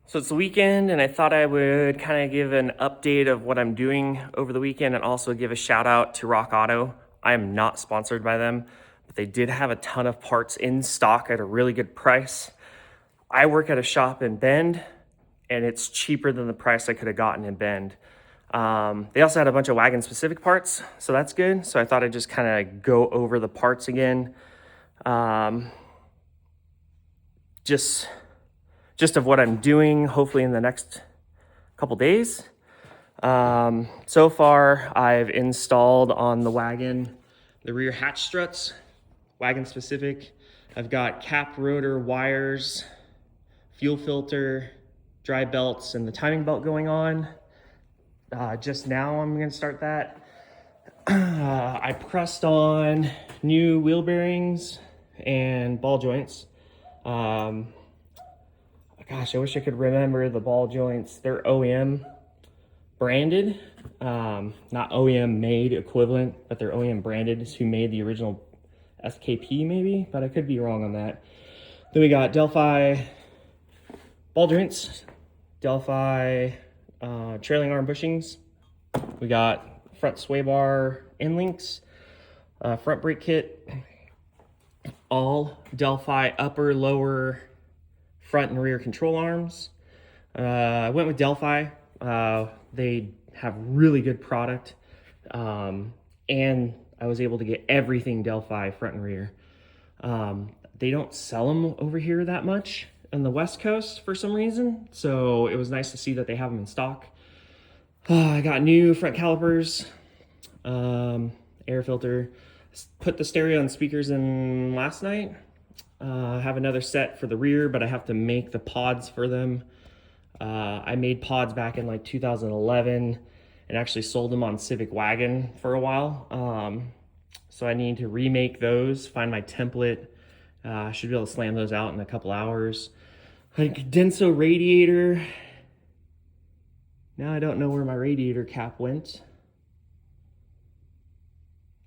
So it's the weekend, and I thought I would kind of give an update of what I'm doing over the weekend and also give a shout out to Rock Auto. I am not sponsored by them, but they did have a ton of parts in stock at a really good price. I work at a shop in Bend, and it's cheaper than the price I could have gotten in Bend. They also had a bunch of wagon specific parts, so that's good. So I thought I'd just kind of go over the parts again. Just of what I'm doing, hopefully in the next couple days. So far, I've installed on the wagon the rear hatch struts, wagon specific. I've got cap rotor wires, fuel filter, dry belts, and the timing belt going on. Just now I'm gonna start that. I pressed on new wheel bearings and ball joints. Gosh, I wish I could remember the ball joints. They're OEM branded, not OEM made equivalent, but they're OEM branded. It's who made the original SKP maybe, but I could be wrong on that. Then we got Delphi ball joints, Delphi trailing arm bushings. We got front sway bar end links, front brake kit, all Delphi upper, lower, front and rear control arms. I went with Delphi. They have really good product. And I was able to get everything Delphi front and rear. They don't sell them over here that much on the West Coast for some reason. So it was nice to see that they have them in stock. I got new front calipers, air filter, put the stereo and speakers in last night. I have another set for the rear, but I have to make the pods for them. I made pods back in like 2011 and actually sold them on Civic Wagon for a while. So I need to remake those, find my template. I should be able to slam those out in a couple hours. A condenser radiator. Now I don't know where my radiator cap went.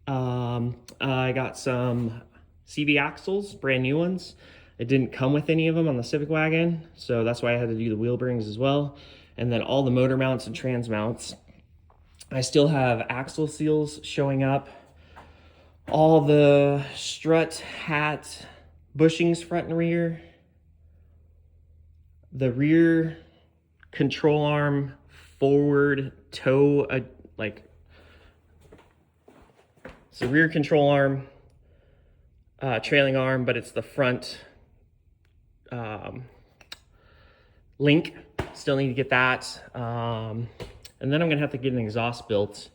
I got some CV axles, brand new ones. It didn't come with any of them on the Civic Wagon, so that's why I had to do the wheel bearings as well. And then all the motor mounts and trans mounts. I still have axle seals showing up. All the strut, hat, bushings front and rear. The rear control arm, forward toe, it's the rear control arm, trailing arm, but it's the front link. Still need to get that. And then I'm gonna have to get an exhaust built.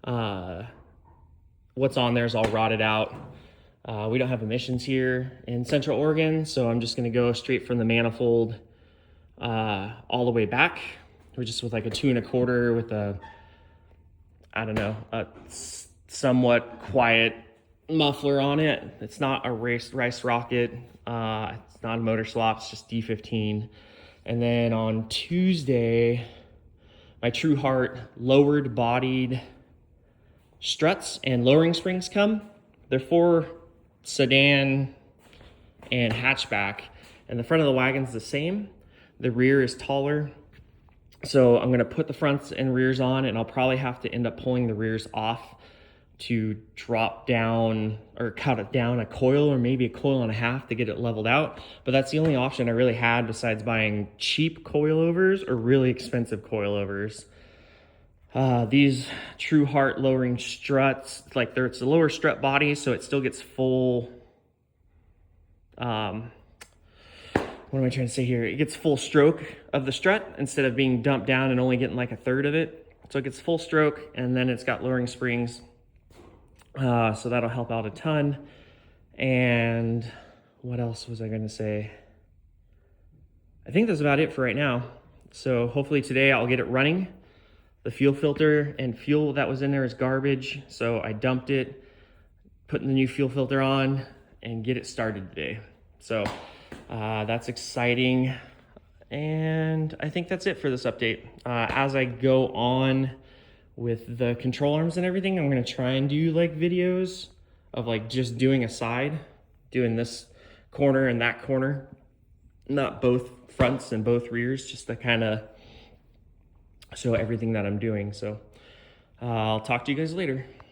What's on there is all rotted out. We don't have emissions here in Central Oregon, so I'm just gonna go straight from the manifold all the way back. We're just with like a 2 1/4 with a, I don't know, a somewhat quiet muffler on it. It's not a rice rocket. It's not a motor swap. It's just D15. And then on Tuesday, my True Heart lowered bodied struts and lowering springs come. They're for sedan and hatchback, and the front of the wagon's the same. The rear is taller. So I'm gonna put the fronts and rears on, and I'll probably have to end up pulling the rears off to drop down or cut it down a coil or maybe a coil and a half to get it leveled out. But that's the only option I really had besides buying cheap coilovers or really expensive coilovers. These True Heart lowering struts, it's a lower strut body, so it still gets full, what am I trying to say here? It gets full stroke of the strut instead of being dumped down and only getting like a third of it. So it gets full stroke, and then it's got lowering springs. So that'll help out a ton. And what else was I going to say? I think that's about it for right now. So hopefully today I'll get it running. The fuel filter and fuel that was in there is garbage, so I dumped it, putting the new fuel filter on, and get it started today. So that's exciting. And I think that's it for this update. As I go on with the control arms and everything, I'm gonna try and do like videos of like just doing a side, doing this corner and that corner, not both fronts and both rears, just to kind of show everything that I'm doing. So I'll talk to you guys later.